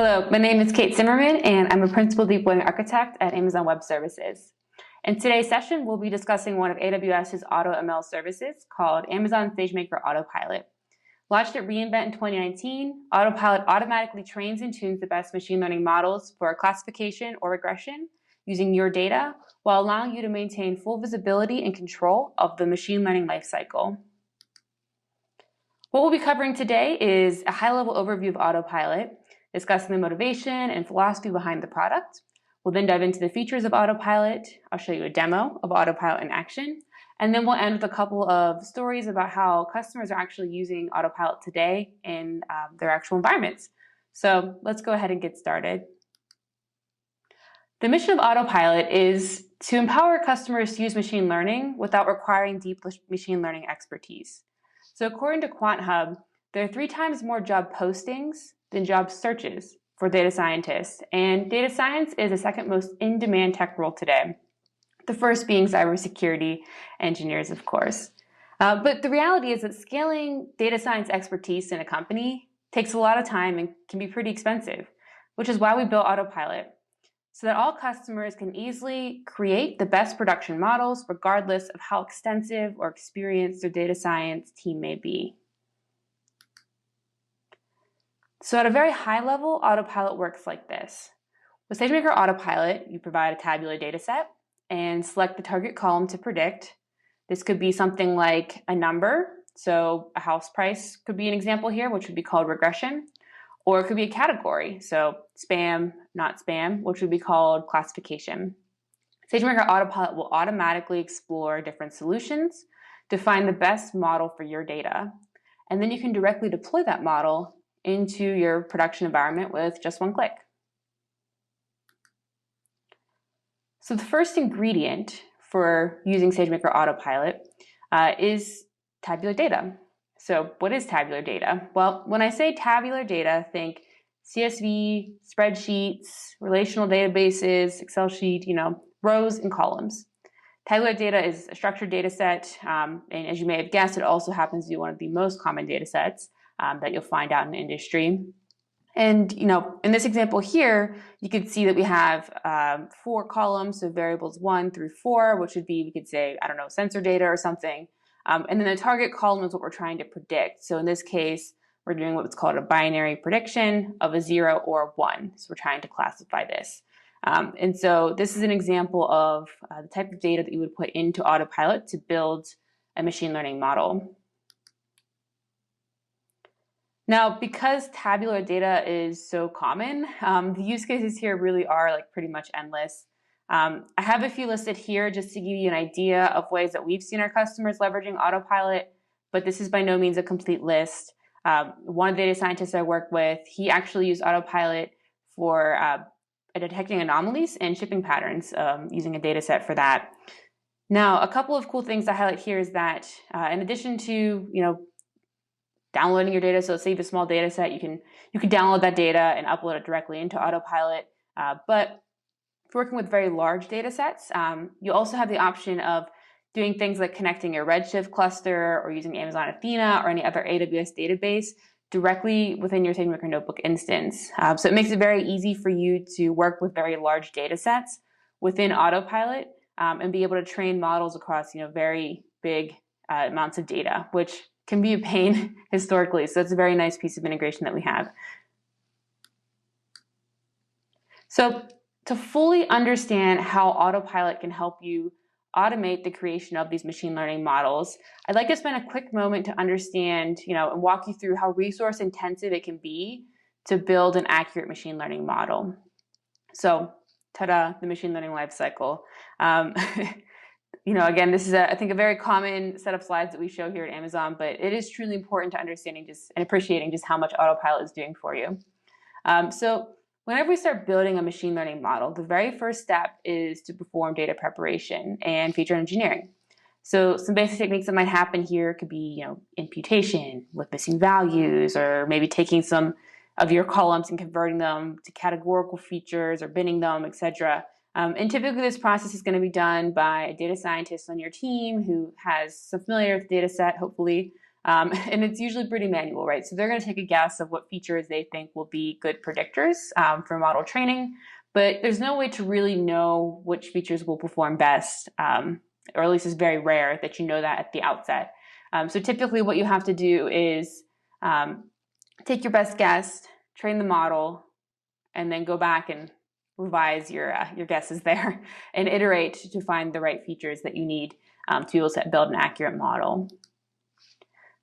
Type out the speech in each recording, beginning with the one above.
Hello, my name is Kate Zimmerman, and I'm a Principal Deep Learning Architect at Amazon Web Services. In today's session, we'll be discussing one of AWS's AutoML services called Amazon SageMaker Autopilot. Launched at re:Invent in 2019, Autopilot automatically trains and tunes the best machine learning models for classification or regression using your data, while allowing you to maintain full visibility and control of the machine learning lifecycle. What we'll be covering today is a high-level overview of Autopilot, discussing the motivation and philosophy behind the product. We'll then dive into the features of Autopilot. I'll show you a demo of Autopilot in action. And then we'll end with a couple of stories about how customers are actually using Autopilot today in their actual environments. So let's go ahead and get started. The mission of Autopilot is to empower customers to use machine learning without requiring deep machine learning expertise. So according to QuantHub, there are 3 times more job postings than job searches for data scientists, and data science is the second most in-demand tech role today. The first being cybersecurity engineers, of course. But the reality is that scaling data science expertise in a company takes a lot of time and can be pretty expensive, which is why we built Autopilot, so that all customers can easily create the best production models regardless of how extensive or experienced their data science team may be. So at a very high level, Autopilot works like this. With SageMaker Autopilot, you provide a tabular data set and select the target column to predict. This could be something like a number, so a house price could be an example here, which would be called regression, or it could be a category, so spam, not spam, which would be called classification. SageMaker Autopilot will automatically explore different solutions to find the best model for your data, and then you can directly deploy that model into your production environment with just one click. So the first ingredient for using SageMaker Autopilot is tabular data. So what is tabular data? Well, when I say tabular data, think CSV, spreadsheets, relational databases, Excel sheet, rows and columns. Tabular data is a structured data set, and as you may have guessed, it also happens to be one of the most common data sets that you'll find out in the industry. And in this example here, you could see that we have 4 columns, so variables 1 through 4, which would be, we could say, sensor data or something. And then the target column is what we're trying to predict. So in this case, we're doing what's called a binary prediction of a 0 or a 1. So we're trying to classify this. And so this is an example of the type of data that you would put into Autopilot to build a machine learning model. Now, because tabular data is so common, the use cases here really are pretty much endless. I have a few listed here just to give you an idea of ways that we've seen our customers leveraging Autopilot, but this is by no means a complete list. One of the data scientists I work with, he actually used Autopilot for detecting anomalies and shipping patterns using a data set for that. Now, a couple of cool things to highlight here is that in addition to, downloading your data, so let's say you have a small data set, you can download that data and upload it directly into Autopilot. But if you're working with very large data sets, you also have the option of doing things like connecting your Redshift cluster or using Amazon Athena or any other AWS database directly within your SageMaker Notebook instance. So it makes it very easy for you to work with very large data sets within Autopilot and be able to train models across very big amounts of data, which can be a pain historically. So it's a very nice piece of integration that we have. So to fully understand how Autopilot can help you automate the creation of these machine learning models, I'd like to spend a quick moment to understand, and walk you through how resource intensive it can be to build an accurate machine learning model. So, ta-da, the machine learning lifecycle. Again, this is, I think, a very common set of slides that we show here at Amazon, but it is truly important to understanding and appreciating just how much Autopilot is doing for you. So whenever we start building a machine learning model, the very first step is to perform data preparation and feature engineering. So some basic techniques that might happen here could be, imputation with missing values, or maybe taking some of your columns and converting them to categorical features or binning them, etc. And typically this process is going to be done by a data scientist on your team who has some familiarity with the data set, hopefully, And it's usually pretty manual, right? So they're going to take a guess of what features they think will be good predictors for model training, but there's no way to really know which features will perform best, or at least it's very rare that you know that at the outset. So typically what you have to do is take your best guess, train the model, and then go back and revise your guesses there and iterate to find the right features that you need to be able to build an accurate model.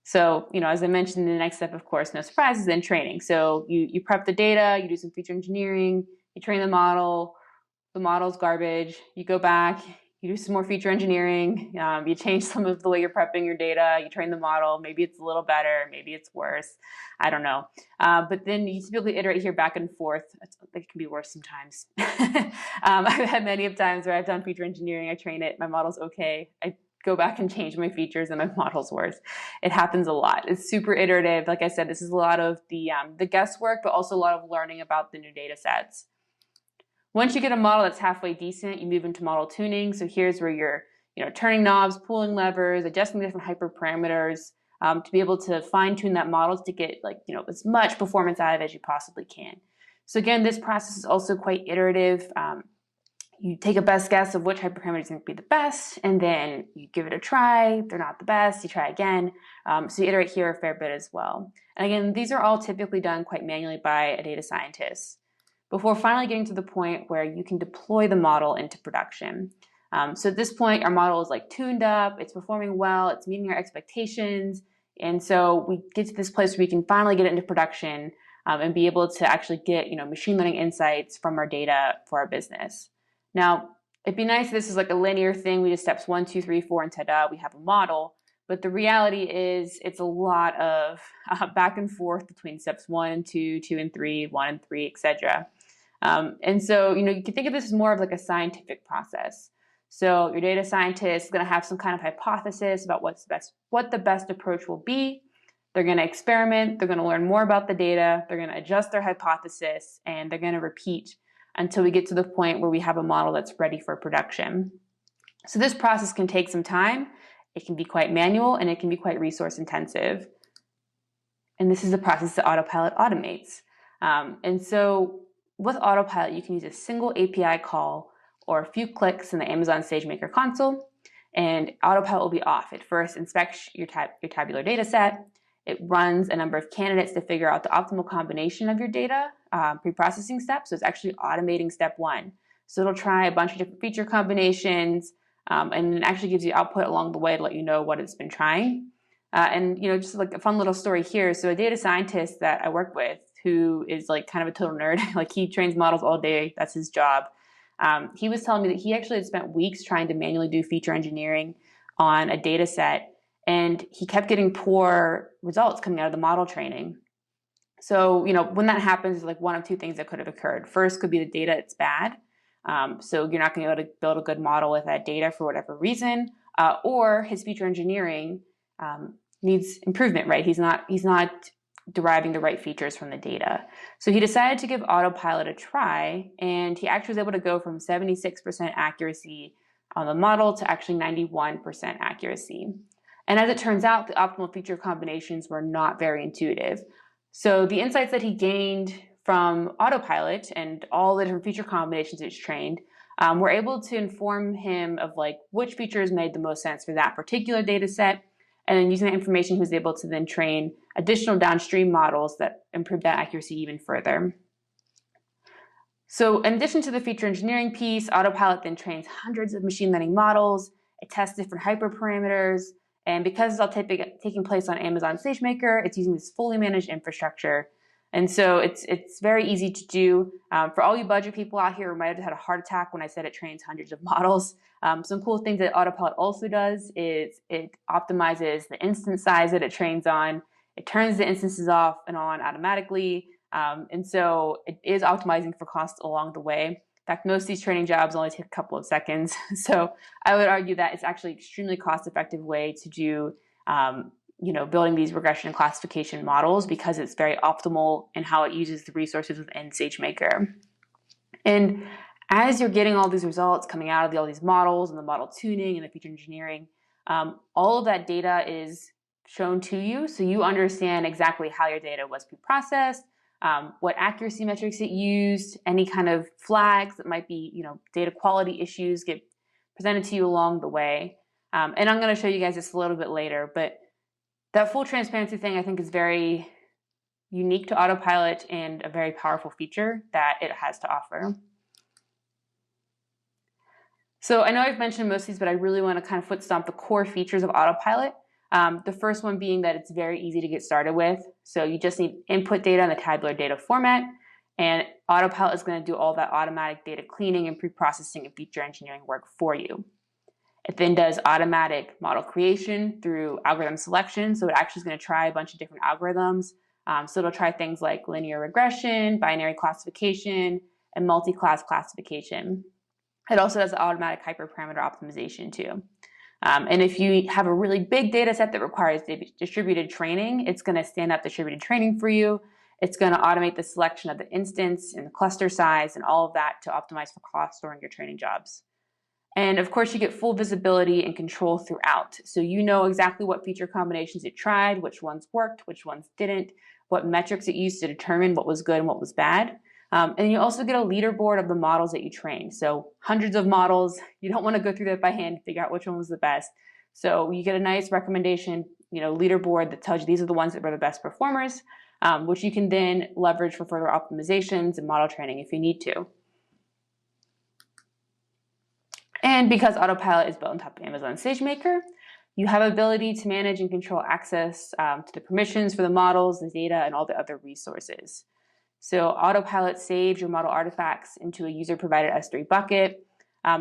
So, as I mentioned, the next step, of course, no surprise, is then training. So you prep the data, you do some feature engineering, you train the model's garbage, you go back, you do some more feature engineering, you change some of the way you're prepping your data, you train the model, maybe it's a little better, maybe it's worse, I don't know. But then you typically iterate here back and forth. It can be worse sometimes. I've had many of times where I've done feature engineering, I train it, my model's okay, I go back and change my features and my model's worse. It happens a lot. It's super iterative. Like I said, this is a lot of the guesswork, but also a lot of learning about the new data sets. Once you get a model that's halfway decent, you move into model tuning. So here's where you're turning knobs, pulling levers, adjusting different hyperparameters to be able to fine tune that model to get as much performance out of it as you possibly can. So again, this process is also quite iterative. You take a best guess of which hyperparameter is going to be the best, and then you give it a try. If they're not the best, you try again. So you iterate here a fair bit as well. And again, these are all typically done quite manually by a data scientist before finally getting to the point where you can deploy the model into production. So at this point, our model is tuned up, it's performing well, it's meeting our expectations. And so we get to this place where we can finally get it into production and be able to actually get machine learning insights from our data for our business. Now, it'd be nice if this is like a linear thing. We just steps 1, 2, 3, 4, and ta-da, we have a model. But the reality is it's a lot of back and forth between steps 1 and 2, 2 and 3, 1 and 3, etc. And so, you can think of this as more of like a scientific process. So your data scientist is going to have some kind of hypothesis about what the best approach will be. They're going to experiment. They're going to learn more about the data. They're going to adjust their hypothesis, and they're going to repeat until we get to the point where we have a model that's ready for production. So this process can take some time. It can be quite manual, and it can be quite resource intensive. And this is a process that Autopilot automates. And so with Autopilot, you can use a single API call or a few clicks in the Amazon SageMaker console, and Autopilot will be off. It first inspects your tabular data set. It runs a number of candidates to figure out the optimal combination of your data, pre-processing steps. So it's actually automating step 1. So it'll try a bunch of different feature combinations, and it actually gives you output along the way to let you know what it's been trying. And just like a fun little story here. So a data scientist that I work with, who is kind of a total nerd, he trains models all day, that's his job. He was telling me that he actually had spent weeks trying to manually do feature engineering on a data set, and he kept getting poor results coming out of the model training. So, when that happens, there's one of two things that could have occurred. First could be the data, it's bad. So you're not going to be able to build a good model with that data for whatever reason, or his feature engineering needs improvement, right? He's not deriving the right features from the data. So he decided to give Autopilot a try, and he actually was able to go from 76% accuracy on the model to actually 91% accuracy. And as it turns out, the optimal feature combinations were not very intuitive. So the insights that he gained from Autopilot and all the different feature combinations it's trained were able to inform him of which features made the most sense for that particular data set. And then using that information, he was able to then train additional downstream models that improve that accuracy even further. So in addition to the feature engineering piece, Autopilot then trains hundreds of machine learning models. It tests different hyperparameters. And because it's all taking place on Amazon SageMaker, it's using this fully managed infrastructure. And so it's very easy to do. For all you budget people out here who might have had a heart attack when I said it trains hundreds of models, some cool things that Autopilot also does is it optimizes the instance size that it trains on. It turns the instances off and on automatically. And so it is optimizing for cost along the way. In fact, most of these training jobs only take a couple of seconds. So I would argue that it's actually an extremely cost-effective way to do building these regression and classification models, because it's very optimal in how it uses the resources within SageMaker. And as you're getting all these results coming out of all these models and the model tuning and the feature engineering, all of that data is shown to you so you understand exactly how your data was pre-processed, what accuracy metrics it used, any kind of flags that might be, data quality issues get presented to you along the way. And I'm going to show you guys this a little bit later, but that full transparency thing I think is very unique to Autopilot and a very powerful feature that it has to offer. So I know I've mentioned most of these, but I really want to kind of foot stomp the core features of Autopilot. The first one being that it's very easy to get started with. So you just need input data in the tabular data format, and Autopilot is going to do all that automatic data cleaning and pre-processing and feature engineering work for you. It then does automatic model creation through algorithm selection. So it actually is going to try a bunch of different algorithms. So it'll try things like linear regression, binary classification, and multi-class classification. It also does automatic hyperparameter optimization too. And if you have a really big data set that requires distributed training, it's going to stand up distributed training for you. It's going to automate the selection of the instance and the cluster size and all of that to optimize for cost during your training jobs. And of course, you get full visibility and control throughout. So you know exactly what feature combinations it tried, which ones worked, which ones didn't, what metrics it used to determine what was good and what was bad. And you also get a leaderboard of the models that you trained. So hundreds of models, you don't want to go through that by hand to figure out which one was the best. So you get a nice recommendation, leaderboard that tells you these are the ones that were the best performers, which you can then leverage for further optimizations and model training if you need to. And because Autopilot is built on top of Amazon SageMaker, you have ability to manage and control access to the permissions for the models, the data, and all the other resources. So Autopilot saves your model artifacts into a user-provided S3 bucket.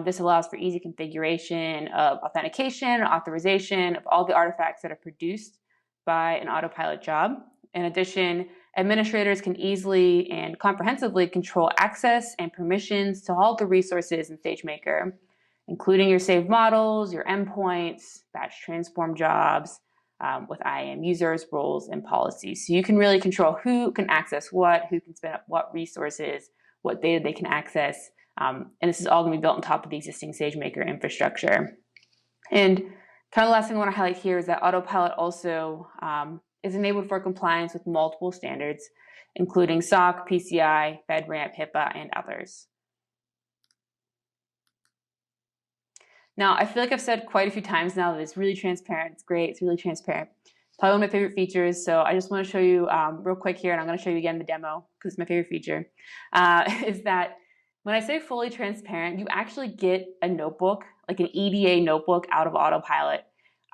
This allows for easy configuration of authentication, authorization of all the artifacts that are produced by an Autopilot job. In addition, administrators can easily and comprehensively control access and permissions to all the resources in SageMaker, including your saved models, your endpoints, batch transform jobs, with IAM users, roles, and policies. So you can really control who can access what, who can spin up what resources, what data they can access. And this is all going to be built on top of the existing SageMaker infrastructure. And kind of the last thing I want to highlight here is that Autopilot also is enabled for compliance with multiple standards, including SOC, PCI, FedRAMP, HIPAA, and others. Now, I feel like I've said quite a few times now that it's really transparent. It's great. It's really transparent. It's probably one of my favorite features. So I just want to show you real quick here, and I'm going to show you again the demo because it's my favorite feature, is that when I say fully transparent, you actually get a notebook, like an EDA notebook out of Autopilot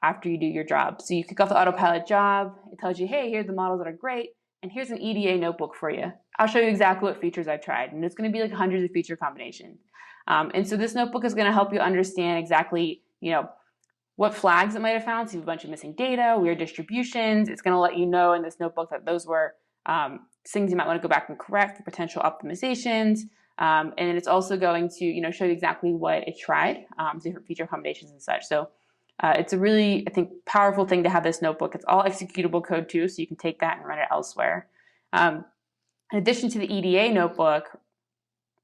after you do your job. So you kick off the Autopilot job. It tells you, hey, here's the models that are great, and here's an EDA notebook for you. I'll show you exactly what features I've tried, and it's going to be like hundreds of feature combinations. And so this notebook is going to help you understand exactly, what flags it might have found. So you have a bunch of missing data, weird distributions. It's going to let you know in this notebook that those were things you might want to go back and correct for potential optimizations. And it's also going to, show you exactly what it tried, different feature combinations and such. So it's a really, I think, powerful thing to have this notebook. It's all executable code too, so you can take that and run it elsewhere. In addition to the EDA notebook,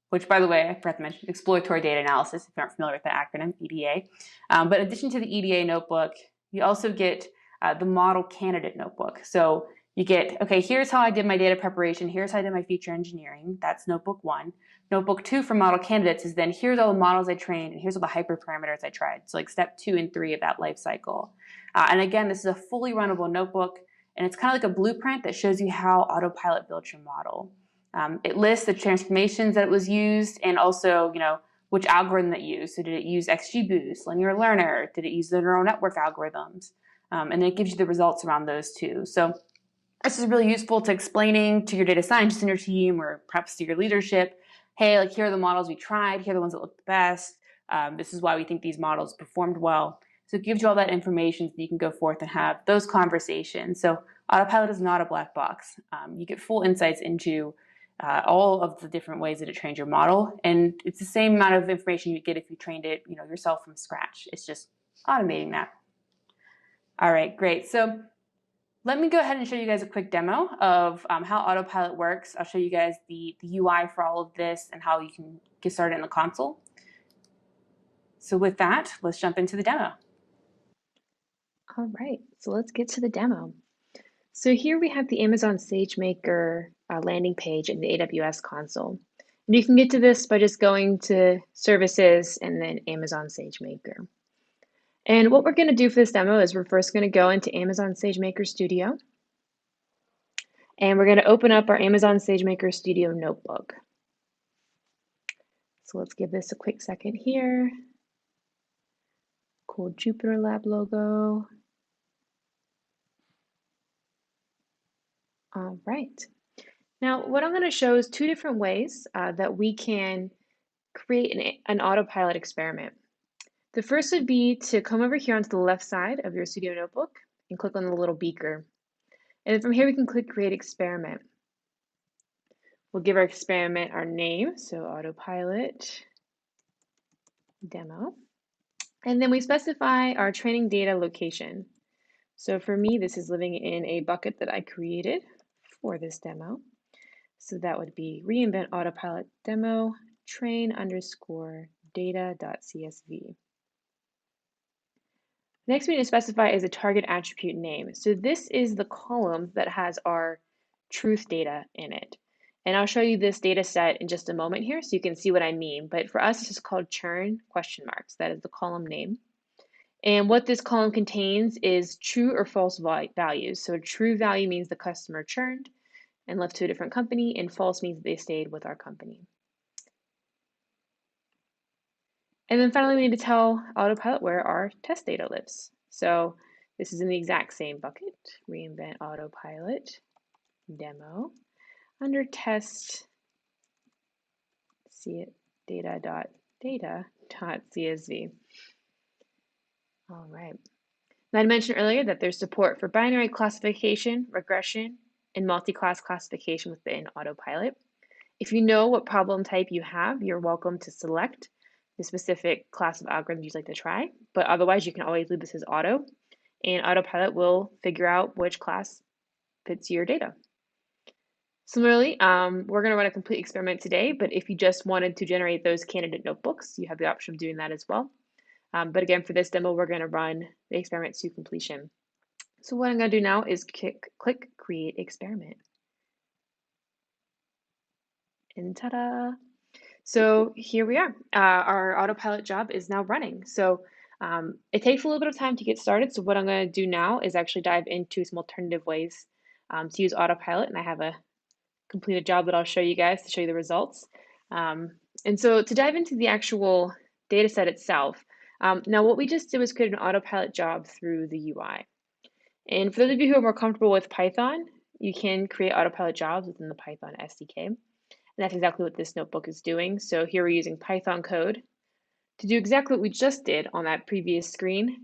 which, by the way, I forgot to mention, exploratory data analysis, if you aren't familiar with the acronym, EDA. But in addition to the EDA notebook, you also get the model candidate notebook. So you get, okay, here's how I did my data preparation, here's how I did my feature engineering, that's notebook 1. Notebook 2 for model candidates is then, here's all the models I trained, and here's all the hyperparameters I tried. So like step 2 and 3 of that life cycle. And again, this is a fully runnable notebook, and it's kind of like a blueprint that shows you how Autopilot built your model. It lists the transformations that it was used and also, which algorithm it used. So did it use XGBoost, linear learner? Did it use the neural network algorithms? And then it gives you the results around those too. So this is really useful to explaining to your data scientists in your team or perhaps to your leadership, hey, like here are the models we tried, here are the ones that look the best. This is why we think these models performed well. So it gives you all that information so you can go forth and have those conversations. So Autopilot is not a black box. You get full insights into all of the different ways that it trained your model. And it's the same amount of information you get if you trained it yourself from scratch. It's just automating that. All right, great. So let me go ahead and show you guys a quick demo of how Autopilot works. I'll show you guys the UI for all of this and how you can get started in the console. So with that, let's jump into the demo. All right, so let's get to the demo. So here we have the Amazon SageMaker landing page in the AWS console. And you can get to this by just going to Services and then Amazon SageMaker. And what we're going to do for this demo is we're first going to go into Amazon SageMaker Studio, and we're going to open up our Amazon SageMaker Studio notebook. So let's give this a quick second here. Cool Jupyter Lab logo. All right. Now, what I'm going to show is two different ways that we can create an autopilot experiment. The first would be to come over here onto the left side of your Studio Notebook and click on the little beaker. And then from here, we can click Create Experiment. We'll give our experiment our name, so Autopilot Demo. And then we specify our training data location. So for me, this is living in a bucket that I created for this demo. So that would be reinvent autopilot demo train underscore data.csv. Next, we need to specify is a target attribute name. So this is the column that has our truth data in it. And I'll show you this data set in just a moment here so you can see what I mean. But for us, this is called churn question marks. That is the column name. And what this column contains is true or false values. So a true value means the customer churned and left to a different company, and false means they stayed with our company. And then finally, we need to tell Autopilot where our test data lives. So this is in the exact same bucket, reinvent Autopilot demo under test data.csv. All right. Now, I mentioned earlier that there's support for binary classification, regression, and multi-class classification within Autopilot. If you know what problem type you have, you're welcome to select the specific class of algorithm you'd like to try, but otherwise you can always leave this as auto, and Autopilot will figure out which class fits your data. Similarly, we're going to run a complete experiment today, but if you just wanted to generate those candidate notebooks, you have the option of doing that as well. But again, for this demo, we're going to run the experiment to completion. So what I'm going to do now is click Create Experiment. And ta-da! So here we are. Our autopilot job is now running. So it takes a little bit of time to get started. So what I'm going to do now is actually dive into some alternative ways to use autopilot. And I have a completed job that I'll show you guys to show you the results. And so to dive into the actual data set itself, now what we just did was create an autopilot job through the UI. And for those of you who are more comfortable with Python, you can create autopilot jobs within the Python SDK. And that's exactly what this notebook is doing. So here we're using Python code to do exactly what we just did on that previous screen.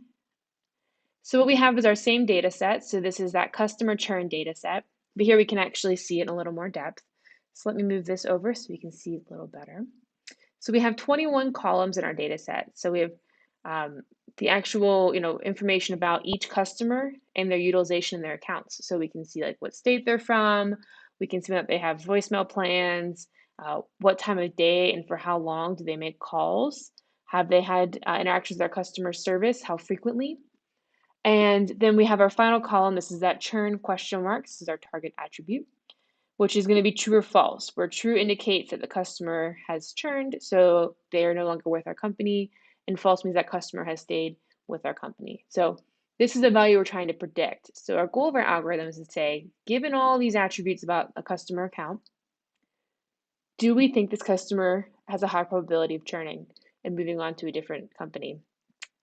So what we have is our same data set. So this is that customer churn data set. But here we can actually see it in a little more depth. So let me move this over so we can see it a little better. So we have 21 columns in our data set. So we have the actual information about each customer and their utilization in their accounts. So we can see like what state they're from. We can see that they have voicemail plans, what time of day and for how long do they make calls. Have they had interactions with our customer service? How frequently? And then we have our final column. This is that churn question mark. This is our target attribute, which is going to be true or false, where true indicates that the customer has churned, so they are no longer with our company, and false means that customer has stayed with our company. So this is the value we're trying to predict. So our goal of our algorithm is to say, given all these attributes about a customer account, do we think this customer has a high probability of churning and moving on to a different company?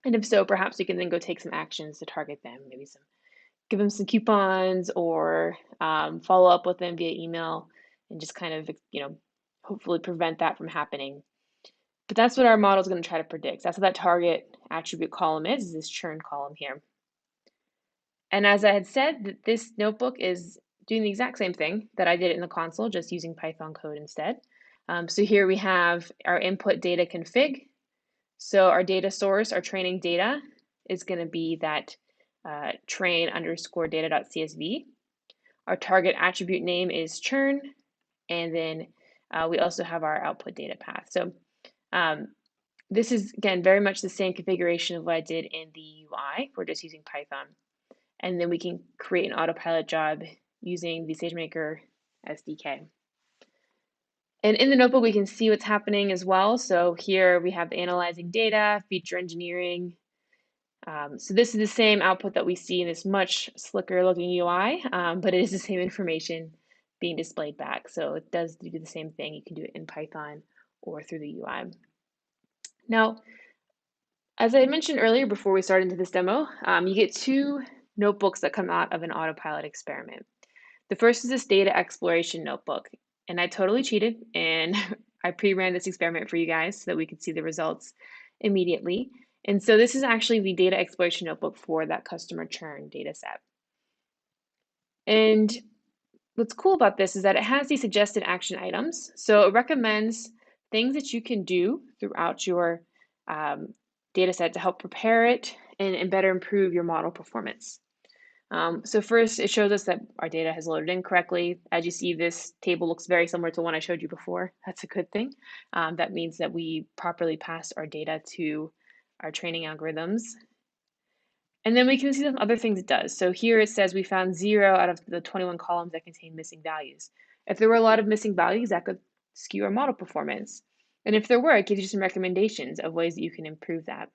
And if so, perhaps we can then go take some actions to target them, maybe give them some coupons or follow up with them via email and just kind of, hopefully prevent that from happening. But that's what our model is going to try to predict. That's what that target attribute column is this churn column here. And as I had said, this notebook is doing the exact same thing that I did in the console, just using Python code instead. So here we have our input data config. So our data source, our training data, is going to be that train underscore data.csv. Our target attribute name is churn, and then we also have our output data path. So this is, again, very much the same configuration of what I did in the UI. UI. We're just using Python. And then we can create an autopilot job using the SageMaker SDK. And in the notebook, we can see what's happening as well. So here we have the analyzing data, feature engineering. So this is the same output that we see in this much slicker looking UI, but it is the same information being displayed back. So it does do the same thing. You can do it in Python or through the UI. Now, as I mentioned earlier before we start into this demo, you get two notebooks that come out of an autopilot experiment. The first is this data exploration notebook, and I totally cheated and I pre-ran this experiment for you guys so that we could see the results immediately. And so this is actually the data exploration notebook for that customer churn data set. And what's cool about this is that it has these suggested action items. So it recommends things that you can do throughout your data set to help prepare it and better improve your model performance. So first, it shows us that our data has loaded in correctly. As you see, this table looks very similar to one I showed you before. That's a good thing. That means that we properly passed our data to our training algorithms. And then we can see some other things it does. So here it says we found 0 out of the 21 columns that contain missing values. If there were a lot of missing values, that could skew our model performance. And if there were, it gives you some recommendations of ways that you can improve that.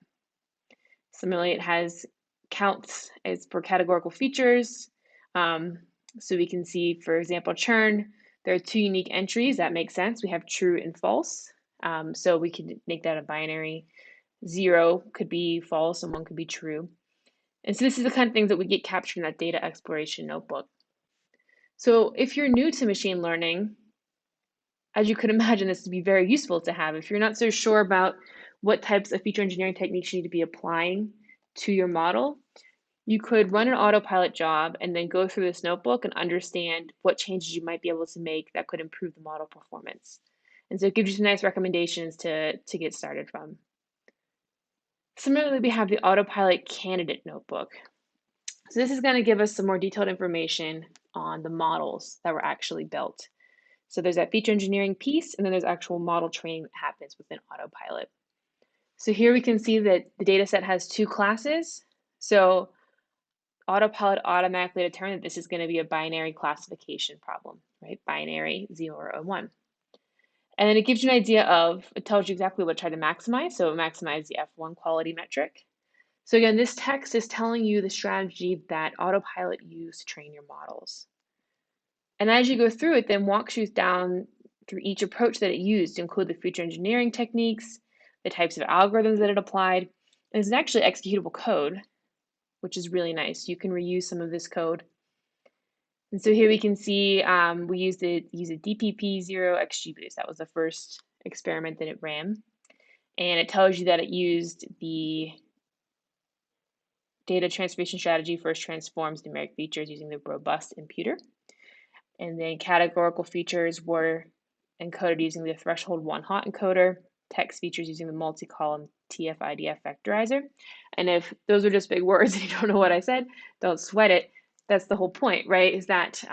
Similarly, it has counts as for categorical features. So we can see, for example, churn, there are 2 unique entries. That makes sense. We have true and false. So we can make that a binary. 0 could be false and 1 could be true. And so this is the kind of things that we get captured in that data exploration notebook. So if you're new to machine learning, as you could imagine, this would be very useful to have. If you're not so sure about what types of feature engineering techniques you need to be applying to your model, you could run an autopilot job and then go through this notebook and understand what changes you might be able to make that could improve the model performance. And so it gives you some nice recommendations to get started from. Similarly, we have the autopilot candidate notebook. So this is going to give us some more detailed information on the models that were actually built. So there's that feature engineering piece, and then there's actual model training that happens within autopilot. So here we can see that the data set has 2 classes. So autopilot automatically determined that this is going to be a binary classification problem, right? Binary 0 or 1. And then it gives you an idea of, it tells you exactly what to try to maximize. So maximize the F1 quality metric. So again, this text is telling you the strategy that autopilot used to train your models. And as you go through it, then walks you down through each approach that it used to include the feature engineering techniques, the types of algorithms that it applied. And it's actually executable code, which is really nice. You can reuse some of this code. And so here we can see we used a DPP0XGBoost. That was the first experiment that it ran. And it tells you that it used the data transformation strategy first transforms numeric features using the robust imputer. And then categorical features were encoded using the threshold 1 hot encoder, text features using the multi-column TF-IDF vectorizer. And if those are just big words and you don't know what I said, don't sweat it. That's the whole point, right? Is that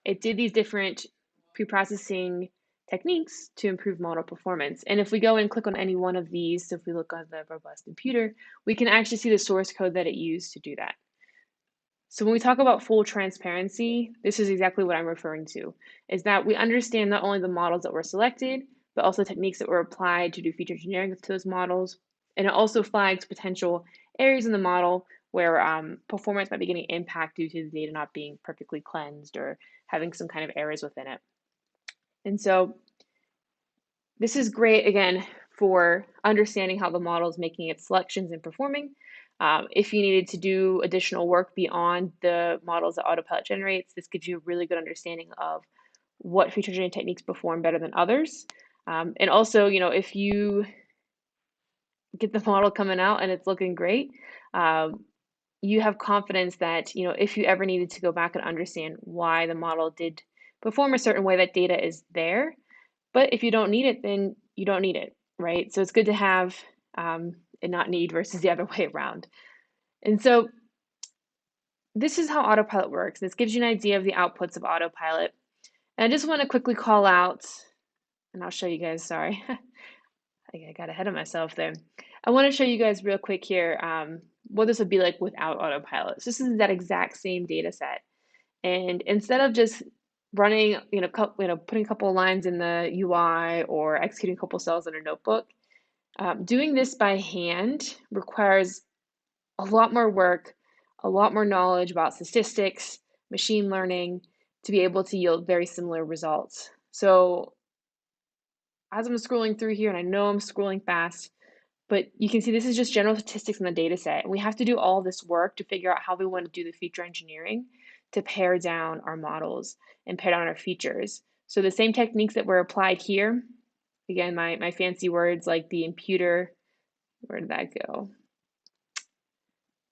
it did these different pre-processing techniques to improve model performance. And if we go and click on any one of these, so if we look on the robust imputer, we can actually see the source code that it used to do that. So when we talk about full transparency, this is exactly what I'm referring to, is that we understand not only the models that were selected, but also techniques that were applied to do feature engineering to those models. And it also flags potential areas in the model where performance might be getting impact due to the data not being perfectly cleansed or having some kind of errors within it. And so this is great, again, for understanding how the model is making its selections and performing. If you needed to do additional work beyond the models that Autopilot generates, this gives you a really good understanding of what feature engineering techniques perform better than others. And also, you know, if you get the model coming out and it's looking great, you have confidence that, you know, if you ever needed to go back and understand why the model did perform a certain way, that data is there. But if you don't need it, then you don't need it, right? So it's good to have and not need versus the other way around. And so this is how Autopilot works. This gives you an idea of the outputs of Autopilot. And I just want to quickly call out, and I'll show you guys, sorry. I got ahead of myself there. I want to show you guys real quick here what this would be like without Autopilot. So this is that exact same data set. And instead of just running, putting a couple of lines in the UI or executing a couple of cells in a notebook, doing this by hand requires a lot more work, a lot more knowledge about statistics, machine learning to be able to yield very similar results. So as I'm scrolling through here, and I know I'm scrolling fast, but you can see this is just general statistics in the data set. And we have to do all this work to figure out how we want to do the feature engineering to pare down our models and pare down our features. So the same techniques that were applied here, again, my fancy words like the imputer, where did that go?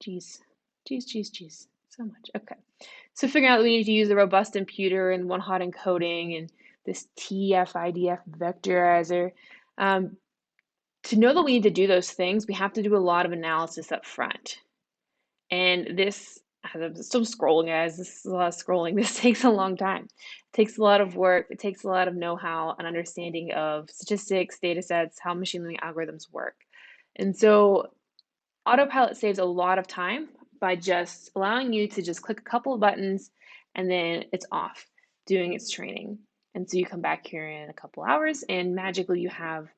Geez, so much. Okay. So figuring out that we need to use the robust imputer and one-hot encoding and this TF-IDF vectorizer. To know that we need to do those things, we have to do a lot of analysis up front. And this, I'm still scrolling, guys. This is a lot of scrolling. This takes a long time. It takes a lot of work. It takes a lot of know-how and understanding of statistics, data sets, how machine learning algorithms work. And so Autopilot saves a lot of time by just allowing you to just click a couple of buttons and then it's off doing its training. And so you come back here in a couple hours and magically you have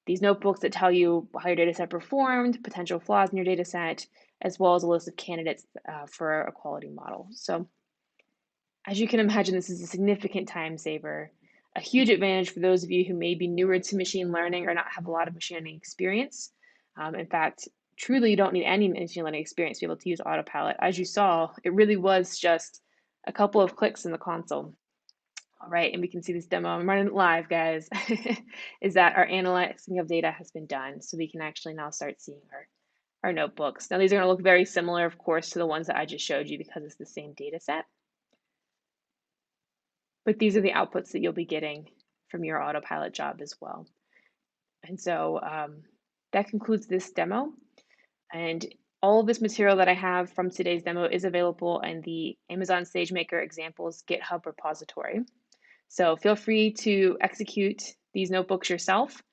these notebooks that tell you how your data set performed, potential flaws in your data set, as well as a list of candidates for a quality model. So as you can imagine, this is a significant time saver, a huge advantage for those of you who may be newer to machine learning or not have a lot of machine learning experience. In fact, truly you don't need any machine learning experience to be able to use Autopilot. As you saw, it really was just a couple of clicks in the console. All right, and we can see this demo. I'm running it live, guys. Is that our analyzing of data has been done. So we can actually now start seeing our notebooks. Now these are gonna look very similar, of course, to the ones that I just showed you because it's the same data set. But these are the outputs that you'll be getting from your Autopilot job as well. And so that concludes this demo. And all of this material that I have from today's demo is available in the Amazon SageMaker examples GitHub repository. So feel free to execute these notebooks yourself,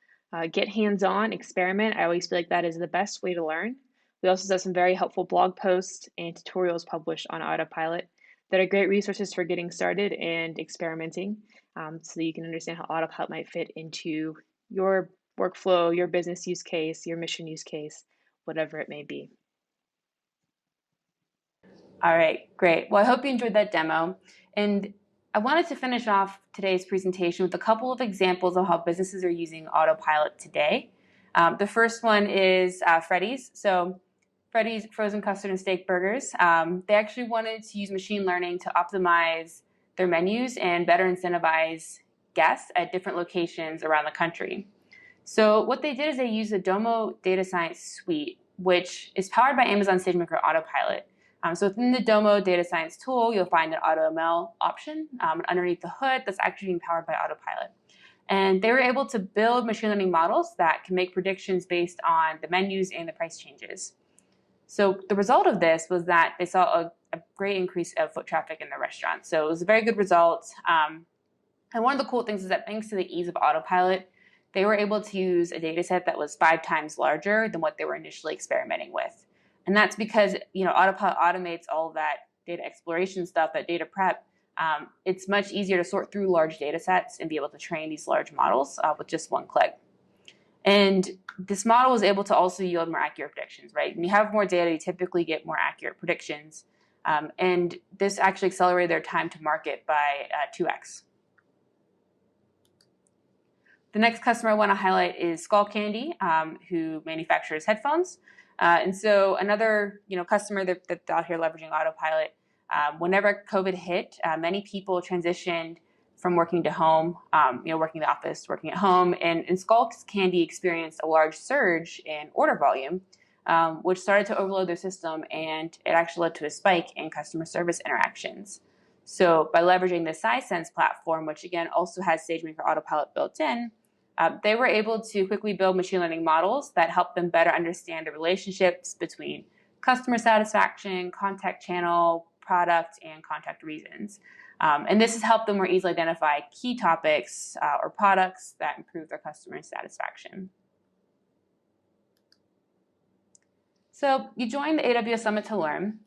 get hands-on, experiment. I always feel like that is the best way to learn. We also have some very helpful blog posts and tutorials published on Autopilot that are great resources for getting started and experimenting so that you can understand how Autopilot might fit into your workflow, your business use case, your mission use case, whatever it may be. All right, great. Well, I hope you enjoyed that demo. And I wanted to finish off today's presentation with a couple of examples of how businesses are using Autopilot today. The first one is Freddy's. So Freddy's frozen custard and steak burgers. They actually wanted to use machine learning to optimize their menus and better incentivize guests at different locations around the country. So what they did is they used the Domo Data Science Suite, which is powered by Amazon SageMaker Autopilot. So within the Domo Data Science tool, you'll find an AutoML option underneath the hood that's actually being powered by Autopilot. And they were able to build machine learning models that can make predictions based on the menus and the price changes. So the result of this was that they saw a great increase of foot traffic in the restaurant. So it was a very good result. And one of the cool things is that thanks to the ease of Autopilot, they were able to use a data set that was 5 times larger than what they were initially experimenting with. And that's because Autopilot automates all of that data exploration stuff, that data prep. It's much easier to sort through large data sets and be able to train these large models with just one click. And this model was able to also yield more accurate predictions, right? When you have more data, you typically get more accurate predictions. And this actually accelerated their time to market by 2x. The next customer I want to highlight is Skullcandy, who manufactures headphones. And so another customer that's out here leveraging Autopilot, whenever COVID hit, many people transitioned from working to home, working in the office, working at home, and Skullcandy experienced a large surge in order volume, which started to overload their system, and it actually led to a spike in customer service interactions. So by leveraging the Sisense platform, which again also has SageMaker Autopilot built in, they were able to quickly build machine learning models that help them better understand the relationships between customer satisfaction, contact channel, product, and contact reasons. And this has helped them more easily identify key topics or products that improve their customer satisfaction. So you joined the AWS Summit to learn,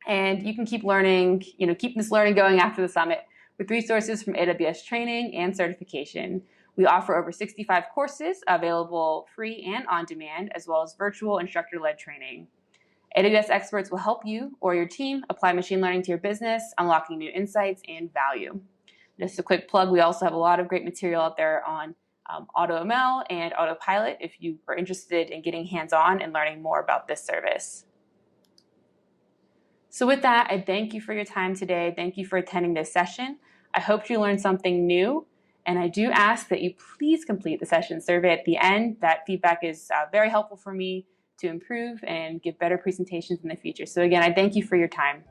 and you can keep learning, keep this learning going after the summit with resources from AWS training and certification. We offer over 65 courses available free and on demand, as well as virtual instructor-led training. AWS experts will help you or your team apply machine learning to your business, unlocking new insights and value. Just a quick plug, we also have a lot of great material out there on AutoML and Autopilot if you are interested in getting hands-on and learning more about this service. So with that, I thank you for your time today. Thank you for attending this session. I hope you learned something new, and I do ask that you please complete the session survey at the end. That feedback is very helpful for me to improve and give better presentations in the future. So again, I thank you for your time.